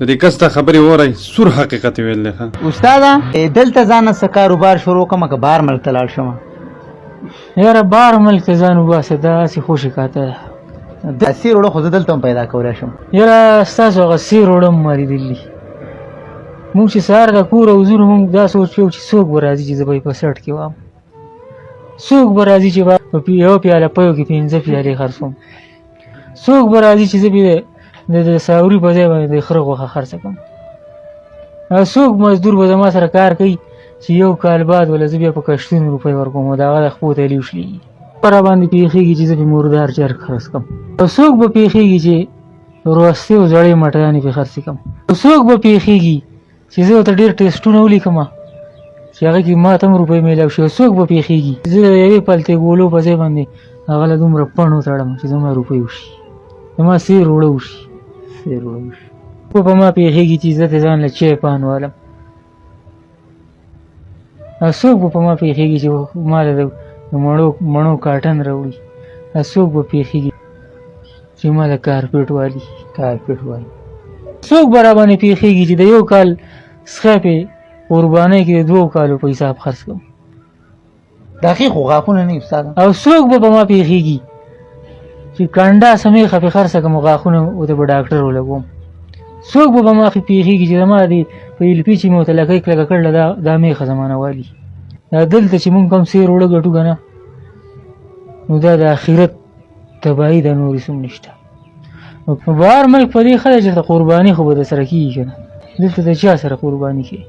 د دې کس ته خبرې وورئ سور حقیقت یې ویل دی ښه استاده دلته ځانه څه کاروبار شروع کړم که بهر ملک ته لاړ شم یاره بهر ملک ته ځان وباسه دا هسې خوشي کاته ده د سیر وړه خو زه دلته هم پیدا کولی شم یاره ستاسو هغه سیر وړه هم ما لیدلي مونږ چې سهار د کوره وځو نو مونږ دا سوچ کوو چې څوک به راځي چې زه به یې په سټ کې وام څوک به راځي چې په یوه پیاله پیو کې 5 پیالې خرڅوم څوک به راځي چې زه بیا د ساوري په ځای باندې د خره غوښه خرڅه کړم څوک مزدور به زما سره کار کوي چې یو کال بعد ولا زه بیا په کشتون روپۍ ورکوم او د هغه د خپو ته یې وشلېږي په را باندې پېښېږي چې زه پې مردار چرګ خرڅ کړم او څوک به پېښېږي چې روستې او زړې مټیانې پې خرڅې کړم او څوک به پېښېږي چې زه ورته ډېر ټېسټونه ولیکم چې هغه کې ما ته هم روپۍ میلاو شي او څوک به پېښېږي زه د یوې پلتې ګولو په ځای باندې هغه له دومره پڼ وتړم چې زما روپۍ وشي زما سیر وړه وشي سیر وړه وشي خو په ما پېښېږي چې زه ته ځان له چای پان والم او څوک به په ما پېښېږي چې ما له د مڼو کاټن راوړي او څوک به پېښېږي چې ما له کارپېټ والي څوک به را باندې پېښېږي چې د یو کال څخه پې قربانۍ کې د 2 کالو په حساب خرڅ کړم دقیق خو غاښونه نه استاده او څوک به په ما پېښېږي چې کنډا سمیخه پې خرڅه کړم او غاښونه ورته به ډاکټر ولګوم څوک به په ما پېښېږي چې زما د په ایلپي چې مې ورته لکۍ کلکه کړله دا میخه زمانه والي دا دلته چې مونږ کوم سیر وړه ګټو که نه نو دا د آخرت تباهي ده نورې څوم نشته نو په بهر ملک په دې ښه ده چې قرباني خو به در سره کېږي که نه دلته د چا سره قرباني کوي